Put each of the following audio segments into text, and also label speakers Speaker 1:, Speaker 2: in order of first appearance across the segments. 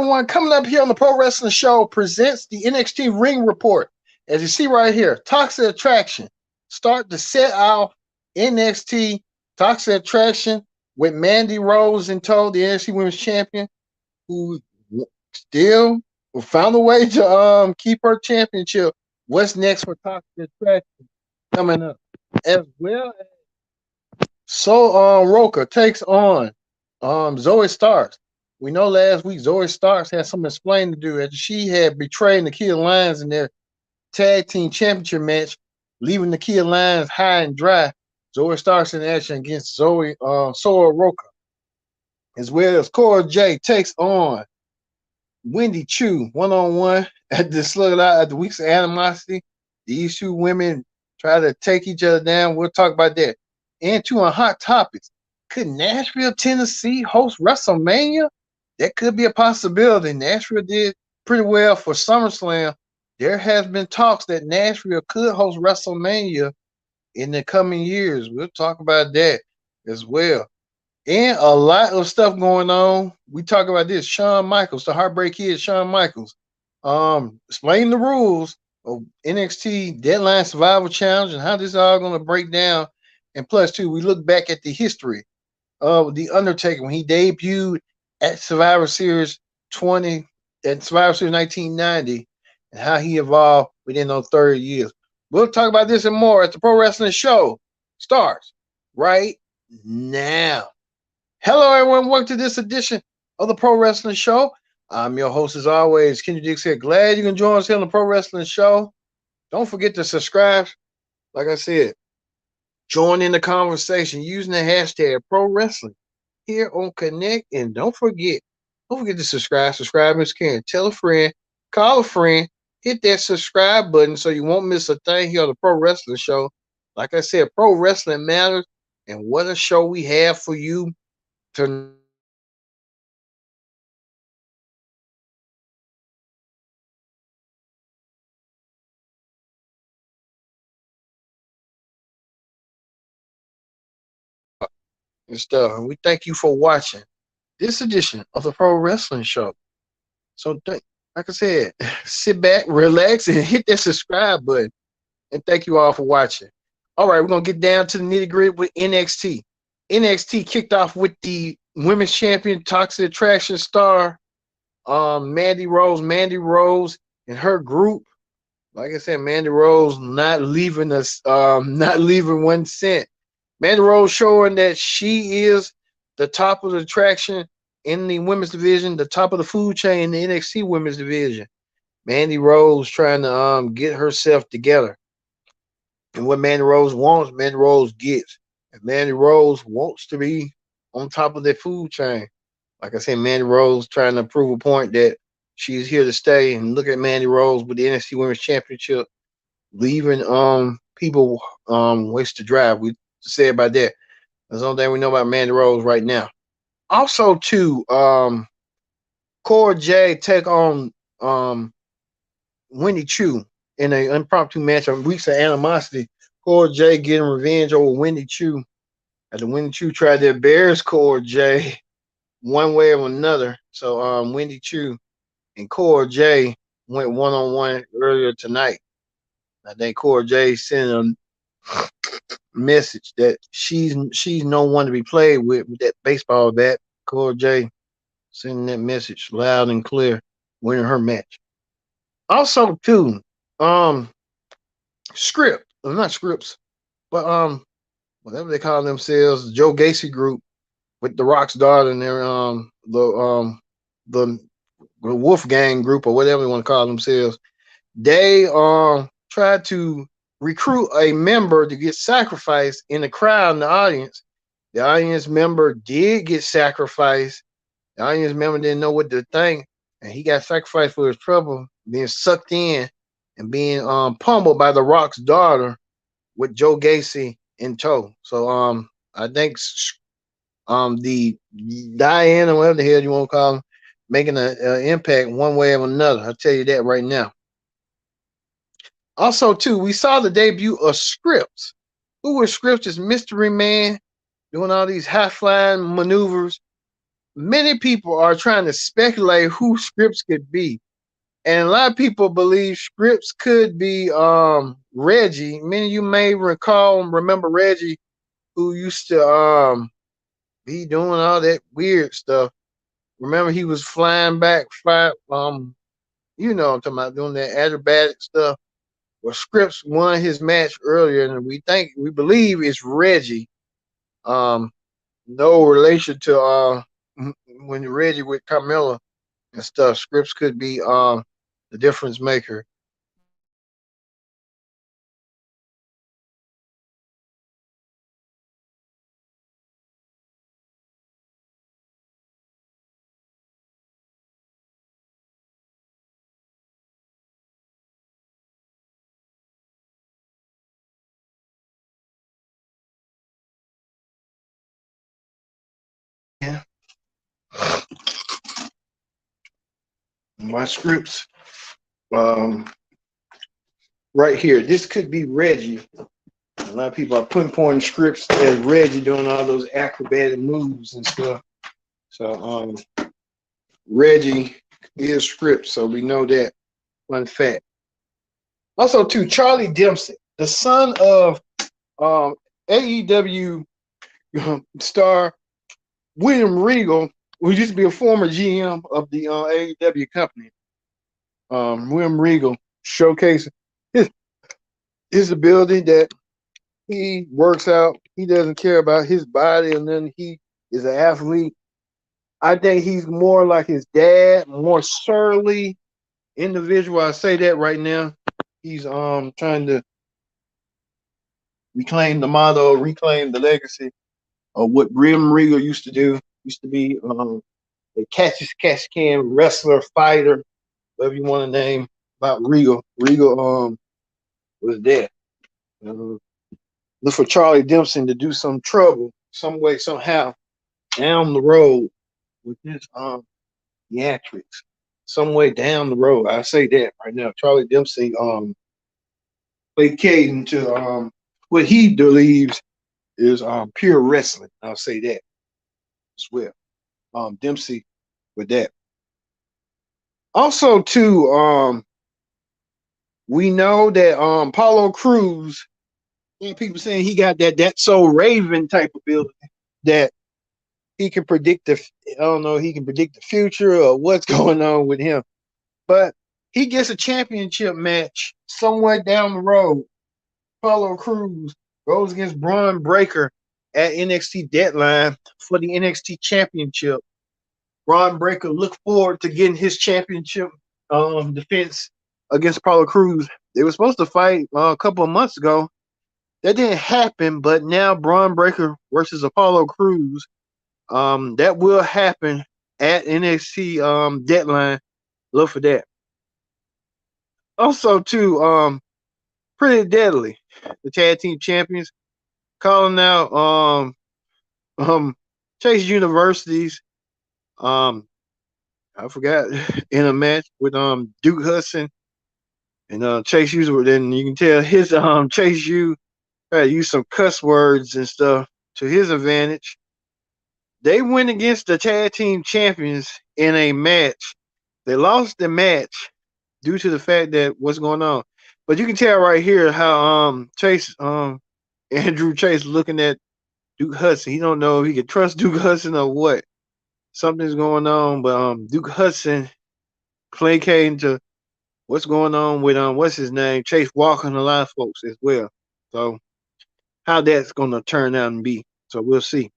Speaker 1: everyone? Coming up here on the Pro Wrestling Show presents the NXT Ring Report. As you see right here, Toxic Attraction start to set out NXT Toxic Attraction with Mandy Rose in tow, the NXT Women's Champion, who still found a way to keep her championship. What's next for Toxic Attraction coming up? As well as Roca takes on Zoe Starks. We know last week Zoe Starks had some explaining to do as she had betrayed Nakia Lyons in their tag team championship match, leaving Nakia Lyons high and dry. Zoe Starks in action against Sora Roca. As well as Cora J takes on Wendy Chu one-on-one at the Slug Out at the Weeks of Animosity. These two women try to take each other down. We'll talk about that. And two on Hot Topics. Could Nashville, Tennessee host WrestleMania? That could be a possibility. Nashville did pretty well for SummerSlam. There has been talks that Nashville could host WrestleMania in the coming years. We'll talk about that as well. And a lot of stuff going on. We talk about this. Shawn Michaels, the Heartbreak Kid, Shawn Michaels. Explain the rules of NXT Deadline Survival Challenge and how this is all going to break down. And plus, too, we look back at the history of The Undertaker when he debuted at Survivor Series 1990, and how he evolved within those 30 years. We'll talk about this and more as the Pro Wrestling Show starts right now. Hello, everyone. Welcome to this edition of the Pro Wrestling Show. I'm your host, as always, Kenny Dix here. Glad you can join us here on the Pro Wrestling Show. Don't forget to subscribe. Like I said, join in the conversation using the hashtag Pro Wrestling here on Connect. And don't forget to subscribe. Subscribe, Miss Karen. Tell a friend, call a friend, hit that subscribe button so you won't miss a thing here on the Pro Wrestling Show. Like I said, pro wrestling matters, and what a show we have for you tonight. And stuff. And we thank you for watching this edition of the Pro Wrestling Show. So, like I said, sit back, relax, and hit that subscribe button. And thank you all for watching. All right, we're going to get down to the nitty-gritty with NXT. NXT kicked off with the Women's Champion Toxic Attraction star, Mandy Rose. Mandy Rose and her group. Like I said, Mandy Rose not leaving us, not leaving 1 cent. Mandy Rose showing that she is the top of the attraction in the women's division, the top of the food chain in the NXT women's division. Mandy Rose trying to get herself together. And what Mandy Rose wants, Mandy Rose gets. And Mandy Rose wants to be on top of the food chain. Like I said, Mandy Rose trying to prove a point that she's here to stay. And look at Mandy Rose with the NXT Women's Championship, leaving people waste to drive. We say about that. That's the only thing we know about Mandy Rose right now. Also, too, Cora J take on Wendy Chu in an impromptu match on Weeks of Animosity. Cora J getting revenge over Wendy Chu. After Wendy Chu tried to embarrass Cora J one way or another. So Wendy Chu and Cora J went one-on-one earlier tonight. I think Cora J sent a message that she's no one to be played with that baseball bat. Cora J sending that message loud and clear, winning her match. Also, too, not scripts, but whatever they call themselves, Joe Gacy group with the Rock's daughter and their the Wolfgang group or whatever they want to call themselves. They tried to recruit a member to get sacrificed in the crowd in the audience. The audience member did get sacrificed. The audience member didn't know what to think, and he got sacrificed for his trouble, being sucked in and being pummeled by the Rock's daughter with Joe Gacy in tow. So I think the Diana, whatever the hell you want to call them, making an impact one way or another. I'll tell you that right now. Also, too, we saw the debut of Scripps. Who was Scripps? Is Mystery Man doing all these high-flying maneuvers many people are trying to speculate who Scripps could be. And a lot of people believe Scripps could be Reggie. Many of you may recall and remember Reggie, who used to be doing all that weird stuff. Remember he was flying back, you know, I'm talking about doing that acrobatic stuff. Well, Scripps won his match earlier, and we believe it's Reggie. Um, no relation to when Reggie with Carmella and stuff. Scripps could be the difference maker. Yeah. My Scripps, um, right here. This could be Reggie. A lot of people are pinpointing Scripps as Reggie doing all those acrobatic moves and stuff. So Reggie is Scripps, so we know that one fact. Also, too, Charlie Dempsey, the son of AEW star William Regal, who used to be a former GM of the AEW company. William Regal showcasing his ability that he works out. He doesn't care about his body, and then he is an athlete. I think he's more like his dad, more surly individual. I say that right now. He's trying to reclaim the motto, reclaim the legacy of what Grim Regal used to do. Used to be a catch can wrestler, fighter, whatever you want to name about Regal. Regal was there. Look for Charlie Dempsey to do some trouble, some way, somehow, down the road with his theatrics. Some way down the road. I say that right now. Charlie Dempsey placating to what he believes is pure wrestling. I'll say that as well. Dempsey with that. Also, too, we know that Paulo Cruz, people saying he got that so Raven type of ability that he can predict I don't know, he can predict the future or what's going on with him. But he gets a championship match somewhere down the road. Paulo Cruz goes against Braun Breaker at NXT Deadline for the NXT Championship. Braun Breaker look forward to getting his championship defense against Paulo Cruz. They were supposed to fight a couple of months ago. That didn't happen, but now Braun Breaker versus Apollo Cruz, that will happen at NXT Deadline. Look for that. Also, too, Pretty Deadly, the tag team champions, calling out Chase University's I forgot in a match with Duke Hudson and Chase U. Then you can tell his Chase U used some cuss words and stuff to his advantage. They went against the tag team champions in a match. They lost the match due to the fact that what's going on. But you can tell right here how Chase Andrew Chase looking at Duke Hudson. He don't know if he can trust Duke Hudson or what. Something's going on, but Duke Hudson placating to what's going on with what's his name, Chase Walker and a lot of folks as well. So how that's gonna turn out and be. So we'll see.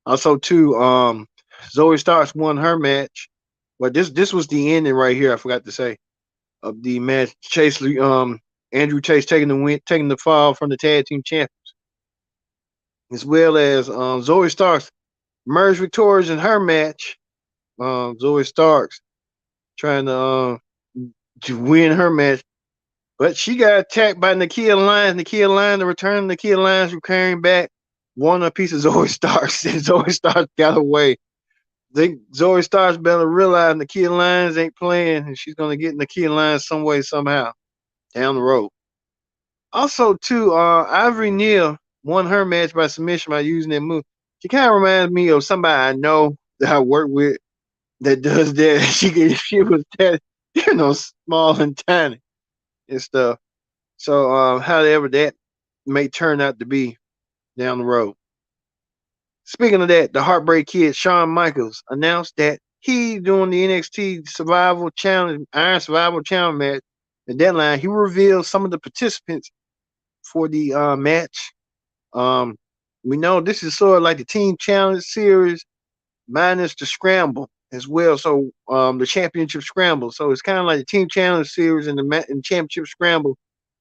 Speaker 1: Also, too, Zoe Starks won her match. But this was the ending right here. I forgot to say of the match. Andrew Chase taking the win, taking the fall from the tag team champions, as well as Zoe Starks emerged victorious in her match. Zoe Starks trying to win her match, but she got attacked by Nikia Lyons. Nikia Lyons, the return of Nikia Lyons, who carrying back one a piece of Zoe Starks, and Zoe Starks got away. I think Zoe Starks better realize Nikia Lyons ain't playing, and she's gonna get Nikia Lyons some way, somehow, down the road. Also, too, Ivory Neal won her match by submission by using that move. She kind of reminds me of somebody I know that I work with that does that. She was that, small and tiny and stuff. So however that may turn out to be down the road. Speaking of that, the Heartbreak Kid Shawn Michaels announced that he doing the NXT Survival Challenge, Iron Survival Challenge match. The deadline, he revealed some of the participants for the match. Um, we know this is sort of like the Team Challenge series minus the Scramble as well. So the Championship Scramble. So it's kind of like the Team Challenge series and and Championship Scramble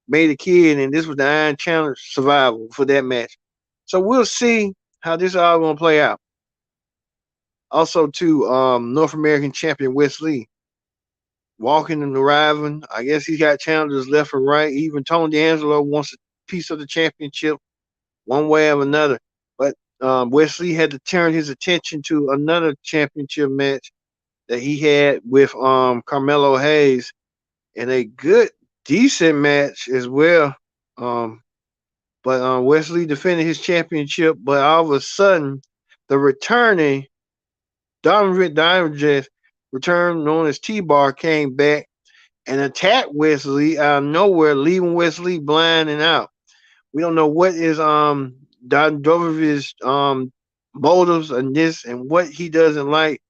Speaker 1: made a kid, and this was the Iron Challenge Survival for that match. So we'll see how this all gonna play out. Also, to North American champion Wes Lee walking and arriving. I guess he's got challenges left and right. Even Tony D'Angelo wants a piece of the championship one way or another. But Wes Lee had to turn his attention to another championship match that he had with Carmelo Hayes, and a good, decent match as well. Um, but Wes Lee defended his championship, but all of a sudden, the returning Donovan Dijak return, known as T-Bar, came back and attacked Wes Lee out of nowhere, leaving Wes Lee blind and out. We don't know what is Donovan's motives in this and what he doesn't like,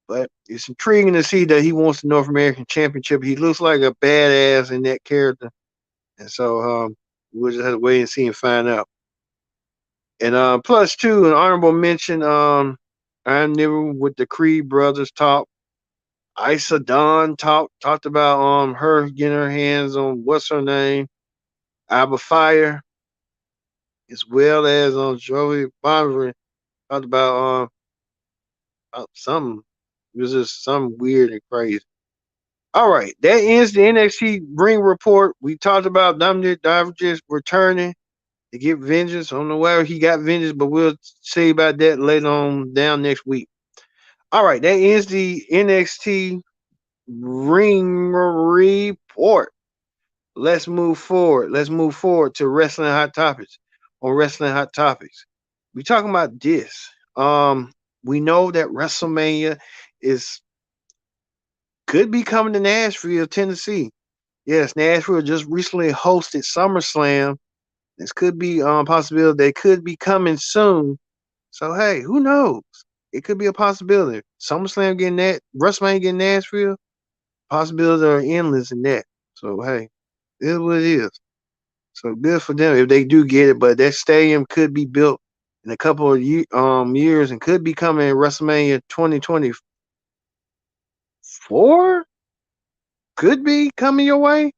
Speaker 1: but it's intriguing to see that he wants the North American Championship. He looks like a badass in that character, and so we'll just have to wait and see and find out. And plus two, an honorable mention. I never with the Creed brothers talk. Isa Dawn talked about her getting her hands on what's her name, Alba Fire, as well as Joey Bonnery talked about something. It was just something weird and crazy. All right, that ends the NXT Ring Report. We talked about Dominic Dijak returning to get vengeance. I don't know where he got vengeance, but we'll see about that later on down next week. All right, that ends the NXT Ring Report. Let's move forward. Let's move forward to Wrestling Hot Topics. On Wrestling Hot Topics, we talking about this. We know that WrestleMania is could be coming to Nashville, Tennessee. Yes, Nashville just recently hosted SummerSlam. This could be possibility. They could be coming soon. So hey, who knows? It could be a possibility. SummerSlam getting that, WrestleMania getting Nashville. Possibilities are endless in that. So hey, it is what it is. So good for them if they do get it. But that stadium could be built in a couple of years and could be coming in WrestleMania 2024. Could be coming your way.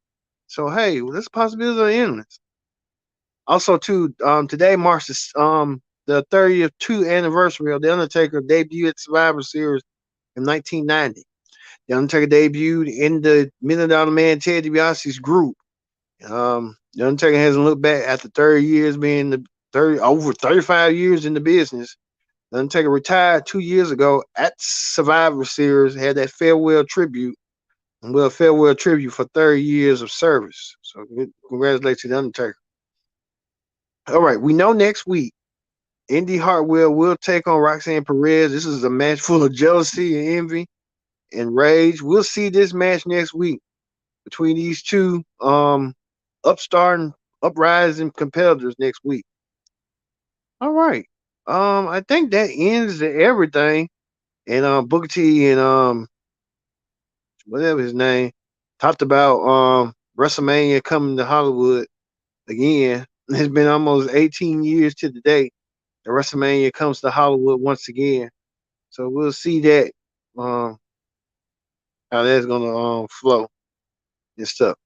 Speaker 1: So hey, well, this possibilities are endless. Also, too, today marks the 30th anniversary of the Undertaker debut at Survivor Series in 1990. The Undertaker debuted in the Million Dollar Man Ted DiBiase's group. The Undertaker hasn't looked back after 30 years being over 35 years in the business. The Undertaker retired 2 years ago at Survivor Series, had that farewell tribute, and will farewell tribute for 30 years of service. So congratulations to the Undertaker. All right, we know next week Indy Hartwell will take on Roxanne Perez. This is a match full of jealousy and envy and rage. We'll see this match next week between these two uprising competitors next week. All right. I think that ends everything. And Booker T and whatever his name talked about WrestleMania coming to Hollywood again. It's been almost 18 years to the day that WrestleMania comes to Hollywood once again. So we'll see that how that's gonna flow and stuff.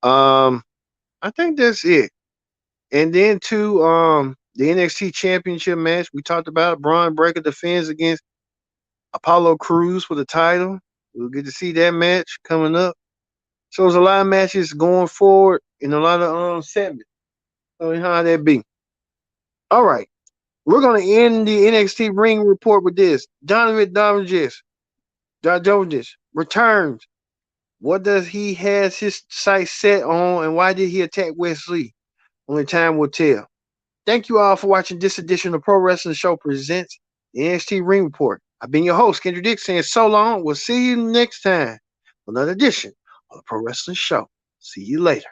Speaker 1: I think that's it. And then to the NXT Championship match, we talked about Braun Breaker defends against Apollo Crews for the title. We'll get to see that match coming up. So there's a lot of matches going forward and a lot of segments. So how that be? All right. We're gonna end the NXT Ring Report with this. Donovan Dijak returns. What does he has his sights set on, and why did he attack Wes Lee? Only time will tell. Thank you all for watching this edition of Pro Wrestling Show Presents NXT Ring Report. I've been your host, Kendrick Dick, saying so long. We'll see you next time. Another edition of the Pro Wrestling Show. See you later.